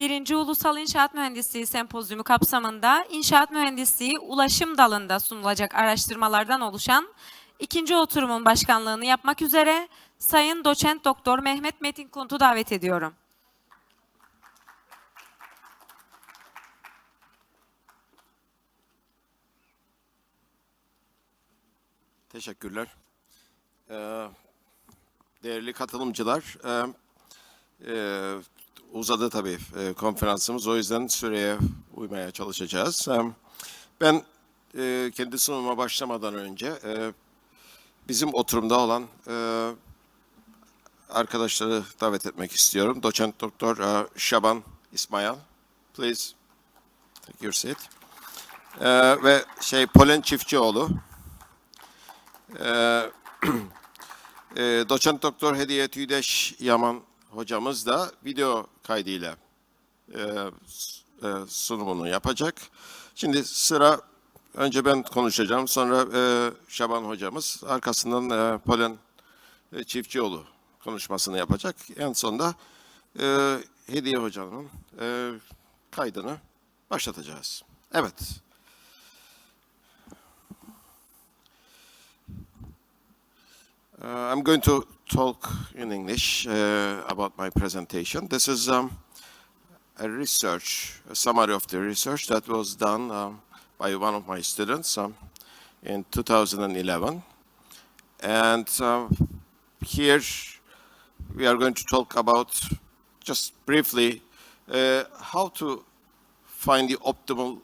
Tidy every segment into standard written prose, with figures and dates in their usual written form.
1. Ulusal İnşaat Mühendisliği Sempozyumu kapsamında İnşaat Mühendisliği Ulaşım dalında sunulacak araştırmalardan oluşan 2. oturumun başkanlığını yapmak üzere Sayın Doçent Doktor Mehmet Metin Kunt'u davet ediyorum. Teşekkürler. Değerli katılımcılar, uzadı tabii konferansımız. O yüzden süreye uymaya çalışacağız. Ben kendi sunuma başlamadan önce bizim oturumda olan arkadaşları davet etmek istiyorum. Doçent Doktor Şaban İsmail, please take your seat. Ve Polen Çiftçioğlu. Doçent Doktor Hediye Tüydeş Yaman hocamız da video kaydıyla sunumunu yapacak. Şimdi sıra, önce ben konuşacağım, sonra Şaban hocamız, arkasından Polen Çiftçioğlu konuşmasını yapacak. En sonunda Hediye hocanın kaydını başlatacağız. Evet. I'm going to talk in English about my presentation. This is a summary of the research that was done by one of my students in 2011. And here we are going to talk about, just briefly, how to find the optimal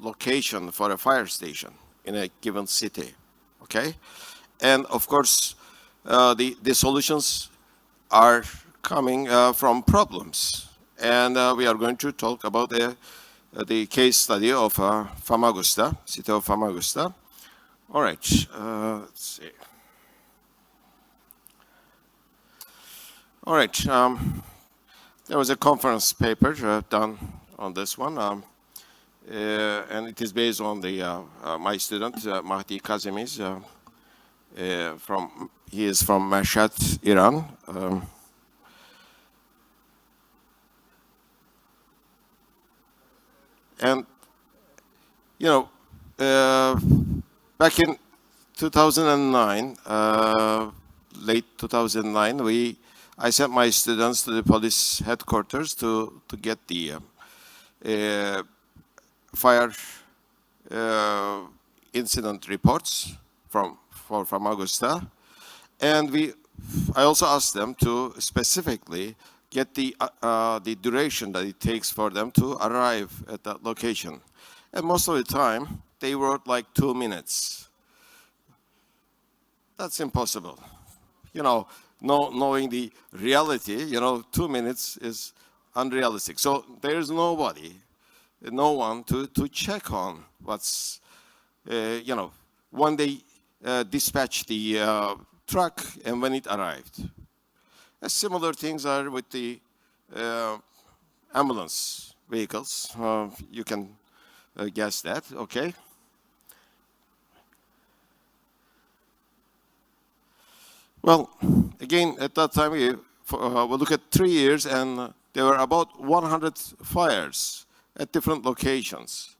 location for a fire station in a given city, okay? And of course, the solutions are coming from problems. And we are going to talk about the case study of Famagusta, city of Famagusta. All right, let's see. All right, there was a conference paper done on this one. And it is based on my student, Mahdi Kazemi's, he is from Mashhad, Iran. And, you know, back in 2009, late 2009, I sent my students to the police headquarters to get the fire incident reports for Famagusta. And I also asked them to specifically get the duration that it takes for them to arrive at that location. And most of the time, they wrote like 2 minutes. That's impossible. You know, knowing the reality, 2 minutes is unrealistic. So there's no one to check on what's, when they dispatch the truck and when it arrived. Similar things are with the ambulance vehicles. You can guess that, okay? Well, again, at that time, we look at 3 years, and there were about 100 fires at different locations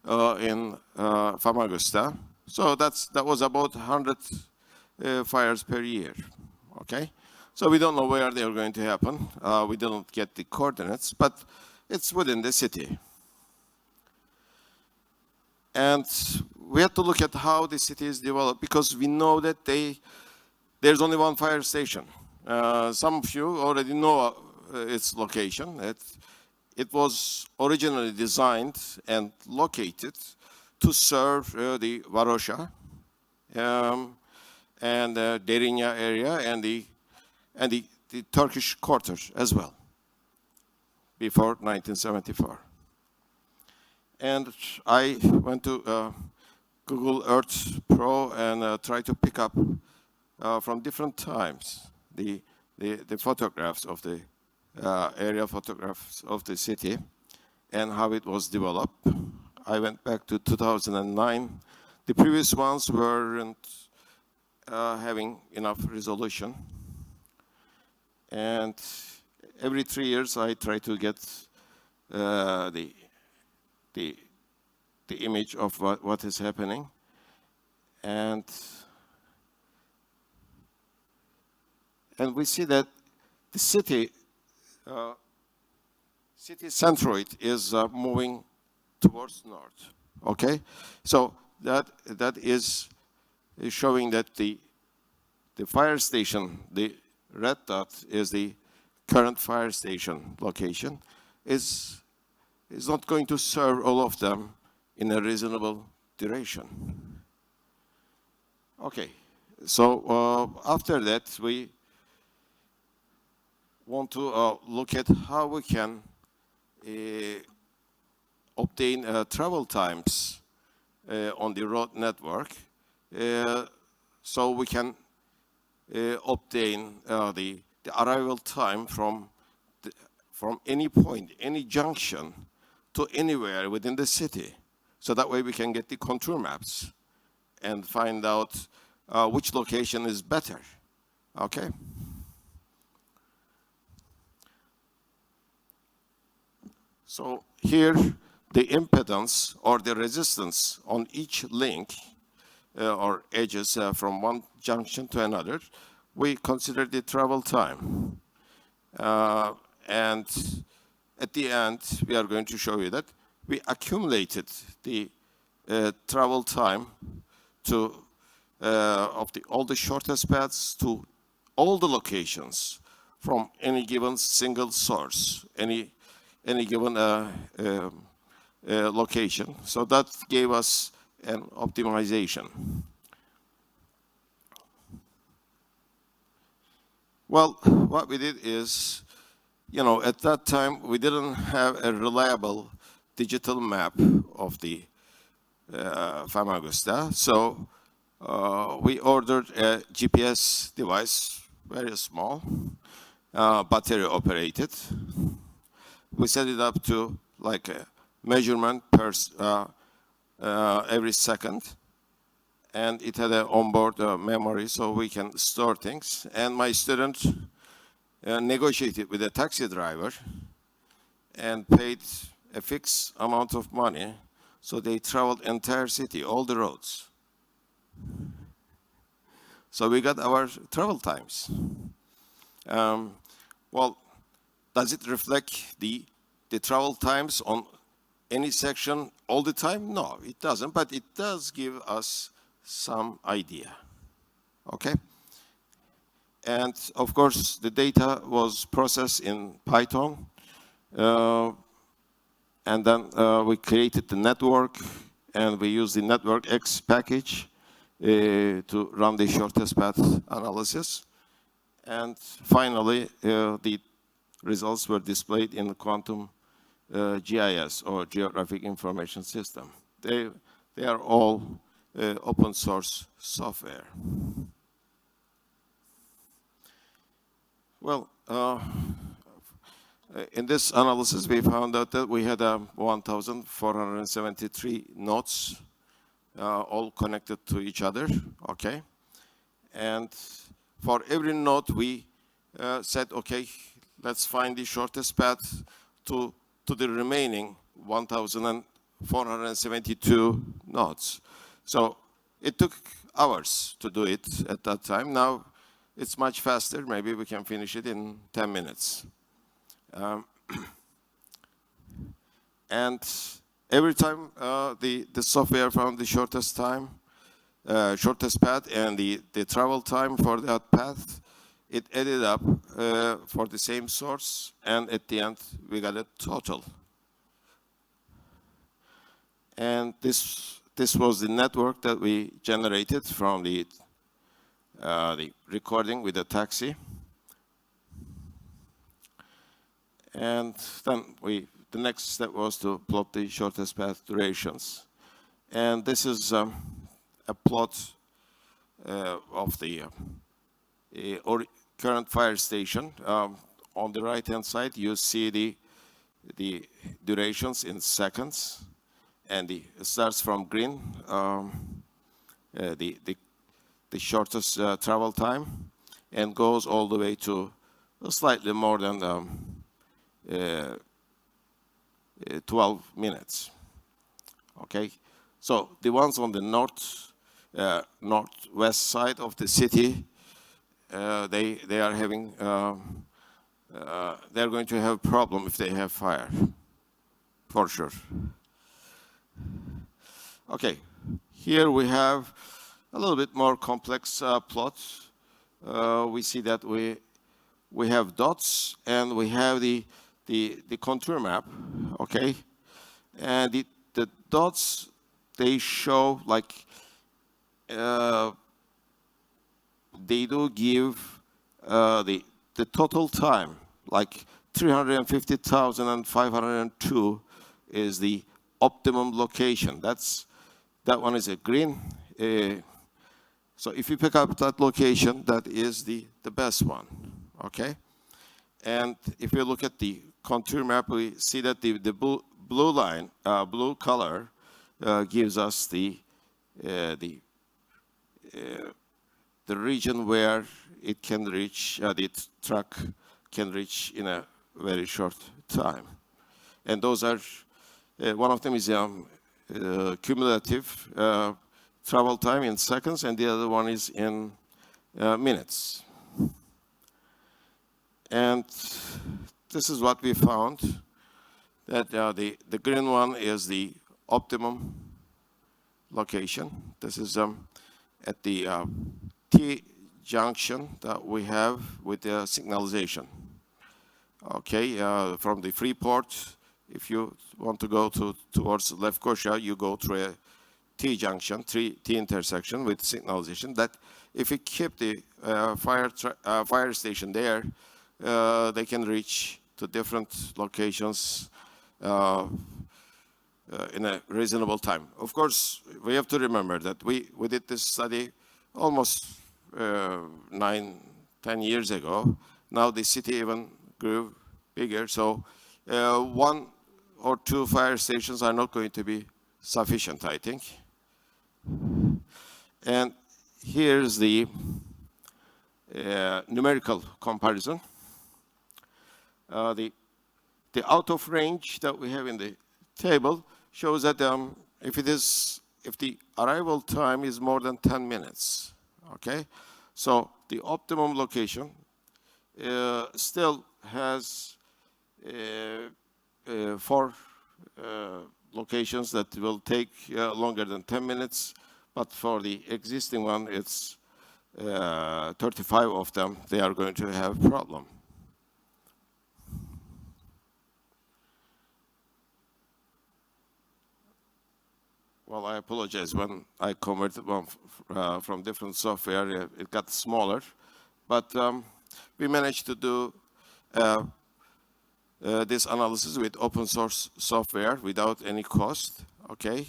in Famagusta. So that was about 100 fires per year, okay? So we don't know where they are going to happen. We don't get the coordinates, but it's within the city. And we have to look at how the city is developed, because we know that there's only one fire station. Some of you already know its location. It was originally designed and located to serve the Varosha and Derinya area and the Turkish quarter as well, before 1974. And I went to Google Earth Pro and tried to pick up from different times the photographs of the area photographs of the city and how it was developed. I went back to 2009. The previous ones weren't having enough resolution. And every 3 years I try to get the image of what is happening. And we see that the city centroid is moving towards north. Okay, so that is showing that the fire station, the red dot is the current fire station location, is not going to serve all of them in a reasonable duration. Okay, so after that we want to look at how we can obtain travel times on the road network, so we can obtain the arrival time from any point, any junction to anywhere within the city. So that way we can get the contour maps and find out which location is better. Okay? So here, the impedance or the resistance on each link or edges from one junction to another, we consider the travel time. And at the end, we are going to show you that we accumulated the travel time to of all the shortest paths to all the locations from any given single source, any given location. So that gave us an optimization. Well, what we did is, at that time, we didn't have a reliable digital map of the Famagusta. So we ordered a GPS device, very small, battery operated. We set it up to like a measurement per every second. And it had an onboard memory, so we can store things. And my student negotiated with a taxi driver and paid a fixed amount of money, so they traveled entire city, all the roads. So we got our travel times. Well, does it reflect the travel times on any section all the time? No, it doesn't, but it does give us some idea. Okay? And of course, the data was processed in Python. And then we created the network, and we used the network X package to run the shortest path analysis. And finally, the results were displayed in the quantum GIS, or Geographic Information System. They are all open source software. Well, in this analysis, we found out that we had 1,473 nodes, all connected to each other, okay? And for every node, we said, okay, let's find the shortest path to the remaining 1,472 nodes. So it took hours to do it at that time. Now it's much faster. Maybe we can finish it in 10 minutes. And every time the software found the shortest time, shortest path, and the travel time for that path, it added up for the same source, and at the end we got a total. And this was the network that we generated from the recording with the taxi. And then the next step was to plot the shortest path durations. And this is a plot of the current fire station. On the right-hand side, you see the durations in seconds, and it starts from green, the shortest travel time, and goes all the way to slightly more than 12 minutes. Okay, so the ones on the northwest side of the city, they are having they're going to have a problem if they have fire, for sure. Okay, here we have a little bit more complex plot. We see that we have dots and we have the contour map. Okay, and the dots, they show like they do give the total time, like 350,502 is the optimum location. That one is a green. So if you pick up that location, that is the best one. Okay, and if you look at the contour map, we see that the blue line, blue color, gives us the region where it can reach, the truck can reach in a very short time. And those are, one of them is cumulative travel time in seconds, and the other one is in minutes. And this is what we found, that the green one is the optimum location. This is at the T junction that we have with the signalization. Okay, from the Freeport, if you want to go towards Lefkoşa, you go through a T junction, T intersection with signalization. That if you keep the fire station there, they can reach to different locations in a reasonable time. Of course, we have to remember that we did this study almost 9-10 years ago. Now the city even grew bigger, so 1 or 2 fire stations are not going to be sufficient, I think. And here's the numerical comparison. The out of range that we have in the table shows that if the arrival time is more than 10 minutes, okay, so the optimum location still has 4 locations that will take longer than 10 minutes, but for the existing one, it's 35 of them, they are going to have a problem. Well, I apologize. When I converted one from different software, it got smaller. But we managed to do this analysis with open source software without any cost. Okay.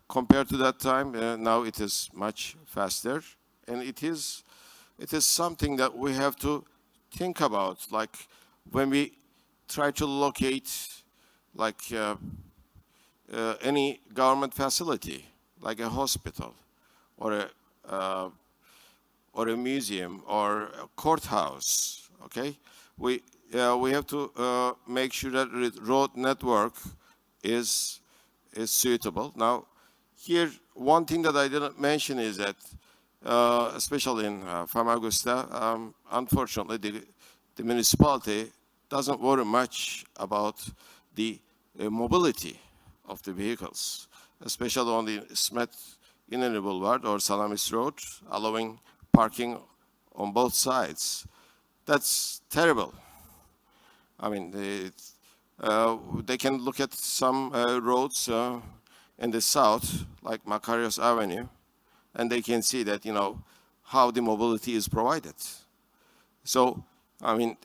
Compared to that time, now it is much faster, and it is something that we have to think about. Like when we try to locate, like. Any government facility, like a hospital, or a museum, or a courthouse. Okay, we have to make sure that the road network is suitable. Now, here one thing that I didn't mention is that, especially in Famagusta, unfortunately, the municipality doesn't worry much about the mobility of the vehicles, especially on the Smet İnönü Boulevard or Salamis Road, allowing parking on both sides. That's terrible. I mean, they can look at some roads in the south, like Makarios Avenue, and they can see that, how the mobility is provided. So, I mean,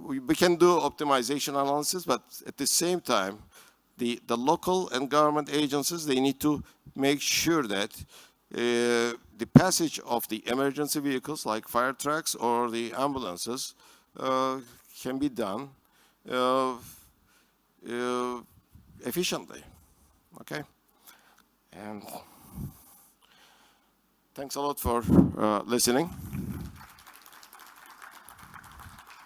we can do optimization analysis, but at the same time, the local and government agencies, they need to make sure that the passage of the emergency vehicles like fire trucks or the ambulances can be done efficiently. Okay? And thanks a lot for listening.